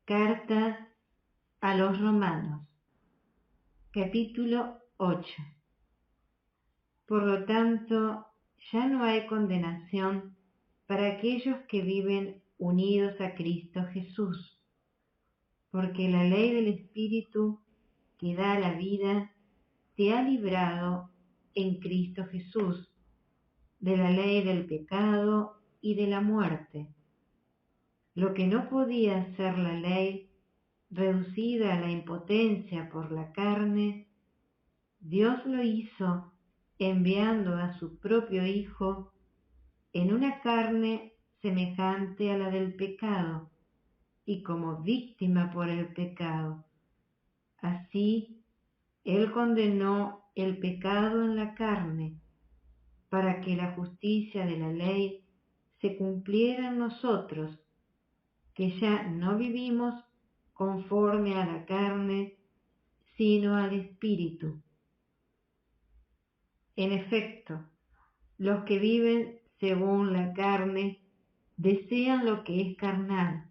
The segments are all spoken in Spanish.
Carta a los Romanos, capítulo 8. Por lo tanto, ya no hay condenación para aquellos que viven unidos a Cristo Jesús, porque la ley del Espíritu que da la vida te ha librado en Cristo Jesús de la ley del pecado y de la muerte. Lo que no podía hacer la ley, reducida a la impotencia por la carne, Dios lo hizo enviando a su propio Hijo en una carne semejante a la del pecado y como víctima por el pecado. Así, Él condenó el pecado en la carne, para que la justicia de la ley se cumpliera en nosotros, que ya no vivimos conforme a la carne, sino al Espíritu. En efecto, los que viven según la carne desean lo que es carnal.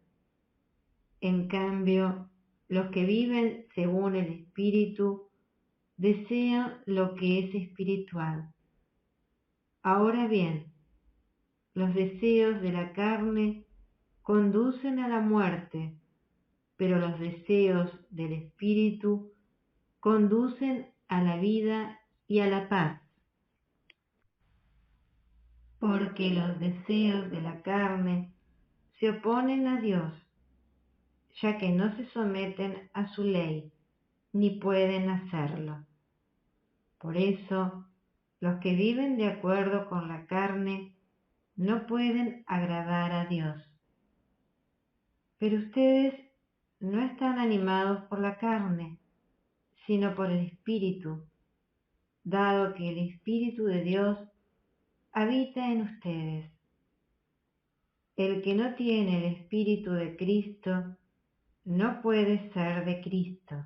En cambio, los que viven según el Espíritu desean lo que es espiritual. Ahora bien, los deseos de la carne conducen a la muerte, pero los deseos del Espíritu conducen a la vida y a la paz. Porque los deseos de la carne se oponen a Dios, ya que no se someten a su ley, ni pueden hacerlo. Por eso, los que viven de acuerdo con la carne no pueden agradar a Dios. Pero ustedes no están animados por la carne, sino por el Espíritu, dado que el Espíritu de Dios habita en ustedes. El que no tiene el Espíritu de Cristo no puede ser de Cristo.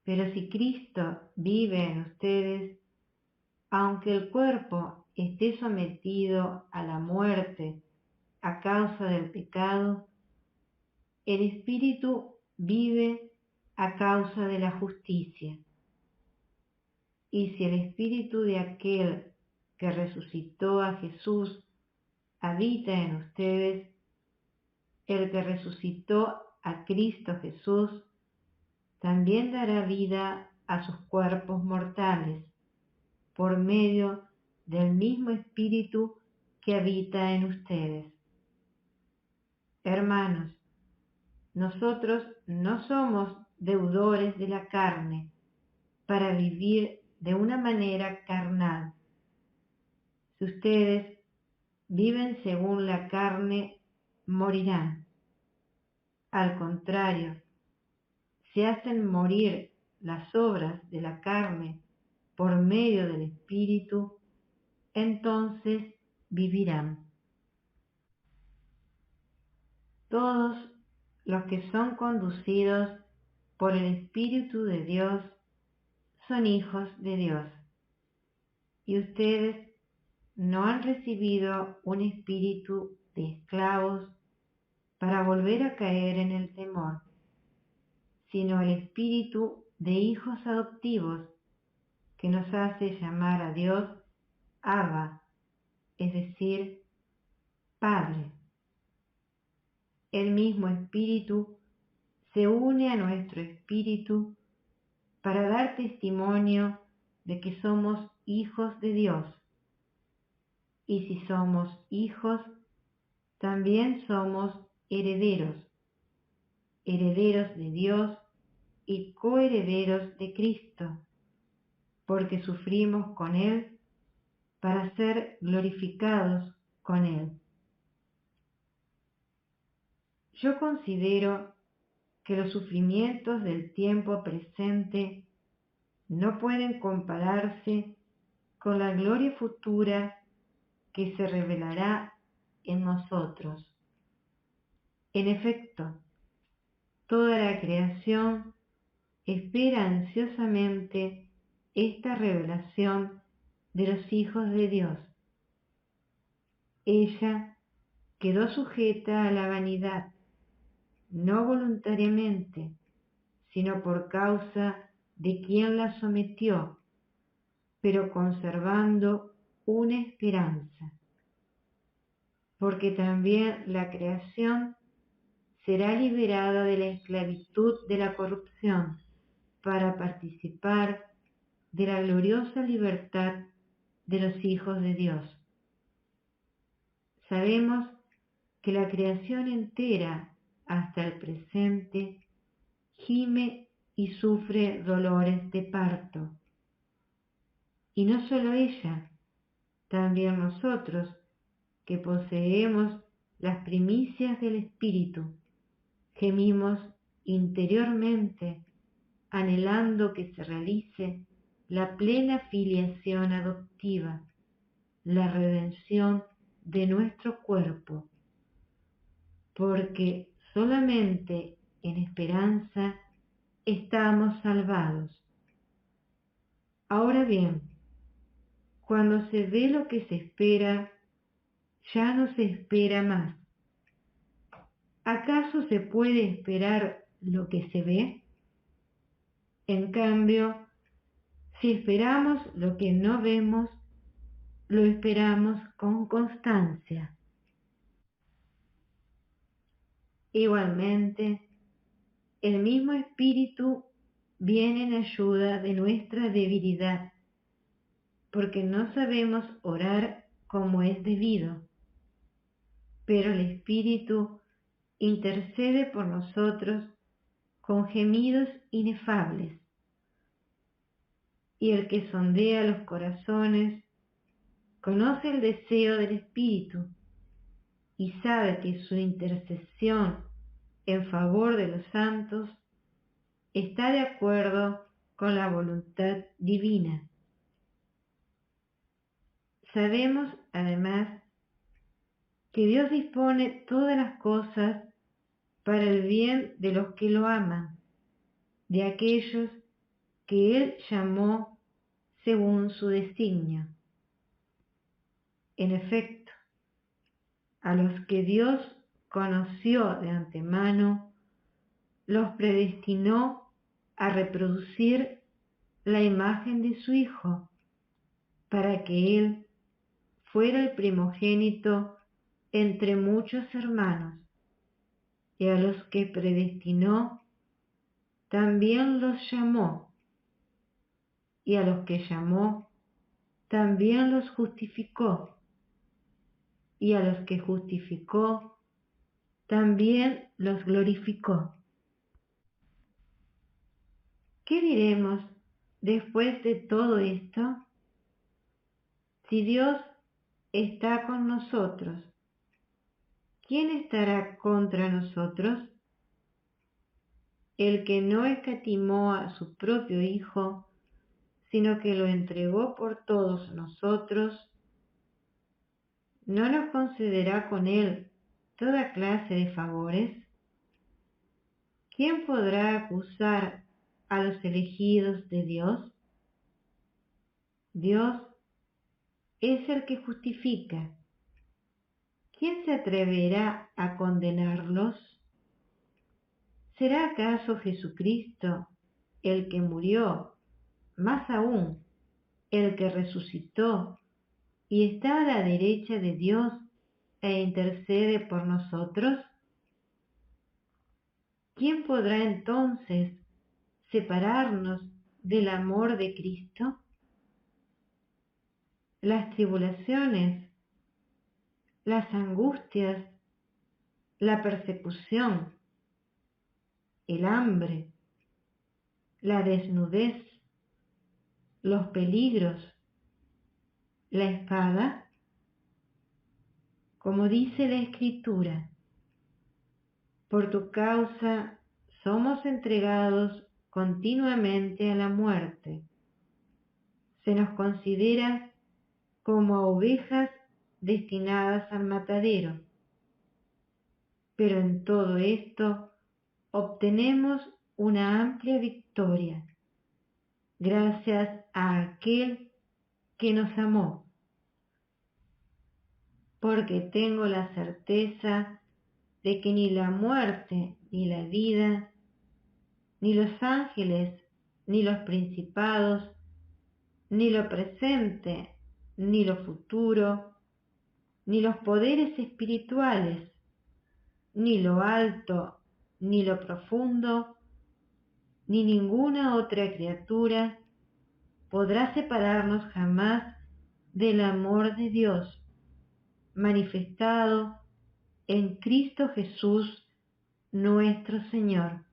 Pero si Cristo vive en ustedes, aunque el cuerpo esté sometido a la muerte a causa del pecado, el Espíritu vive a causa de la justicia. Y si el Espíritu de aquel que resucitó a Jesús habita en ustedes, el que resucitó a Cristo Jesús también dará vida a sus cuerpos mortales, por medio del mismo Espíritu que habita en ustedes. Hermanos, nosotros no somos deudores de la carne para vivir de una manera carnal. Si ustedes viven según la carne, morirán. Al contrario, si hacen morir las obras de la carne por medio del Espíritu, entonces vivirán. Todos los que son conducidos por el Espíritu de Dios son hijos de Dios. Y ustedes no han recibido un espíritu de esclavos para volver a caer en el temor, sino el espíritu de hijos adoptivos que nos hace llamar a Dios Abba, es decir, Padre. El mismo Espíritu se une a nuestro espíritu para dar testimonio de que somos hijos de Dios. Y si somos hijos, también somos herederos, herederos de Dios y coherederos de Cristo, porque sufrimos con Él para ser glorificados con Él. Yo considero que los sufrimientos del tiempo presente no pueden compararse con la gloria futura que se revelará en nosotros. En efecto, toda la creación espera ansiosamente esta revelación de los hijos de Dios. Ella quedó sujeta a la vanidad, no voluntariamente, sino por causa de quien la sometió, pero conservando una esperanza, porque también la creación será liberada de la esclavitud de la corrupción para participar de la gloriosa libertad de los hijos de Dios. Sabemos que la creación entera, hasta el presente, gime y sufre dolores de parto. Y no solo ella, también nosotros, que poseemos las primicias del Espíritu, gemimos interiormente, anhelando que se realice la plena filiación adoptiva, la redención de nuestro cuerpo, porque solamente en esperanza estamos salvados. Ahora bien, cuando se ve lo que se espera, ya no se espera más. ¿Acaso se puede esperar lo que se ve? En cambio, si esperamos lo que no vemos, lo esperamos con constancia. Igualmente, el mismo Espíritu viene en ayuda de nuestra debilidad, porque no sabemos orar como es debido, pero el Espíritu intercede por nosotros con gemidos inefables. Y el que sondea los corazones conoce el deseo del Espíritu y sabe que su intercesión en favor de los santos está de acuerdo con la voluntad divina. Sabemos, además, que Dios dispone todas las cosas para el bien de los que lo aman, de aquellos que Él llamó según su designio. En efecto, a los que Dios conoció de antemano, los predestinó a reproducir la imagen de su Hijo, para que Él fuera el primogénito entre muchos hermanos. Y a los que predestinó, también los llamó. Y a los que llamó, también los justificó. Y a los que justificó, también los glorificó. ¿Qué diremos después de todo esto? Si Dios está con nosotros, ¿quién estará contra nosotros? El que no escatimó a su propio Hijo, sino que lo entregó por todos nosotros, ¿no nos concederá con Él toda clase de favores? ¿Quién podrá acusar a los elegidos de Dios? Dios es el que justifica. ¿Quién se atreverá a condenarlos? ¿Será acaso Jesucristo el que murió, más aún el que resucitó y está a la derecha de Dios e intercede por nosotros? ¿Quién podrá entonces separarnos del amor de Cristo? Las tribulaciones, las angustias, la persecución, el hambre, la desnudez, los peligros, la espada. Como dice la Escritura, por tu causa somos entregados continuamente a la muerte. Se nos considera como a ovejas destinadas al matadero. Pero en todo esto obtenemos una amplia victoria, gracias a aquel que nos amó. Porque tengo la certeza de que ni la muerte, ni la vida, ni los ángeles, ni los principados, ni lo presente, ni lo futuro, ni los poderes espirituales, ni lo alto, ni lo profundo, ni ninguna otra criatura podrá separarnos jamás del amor de Dios, manifestado en Cristo Jesús, nuestro Señor.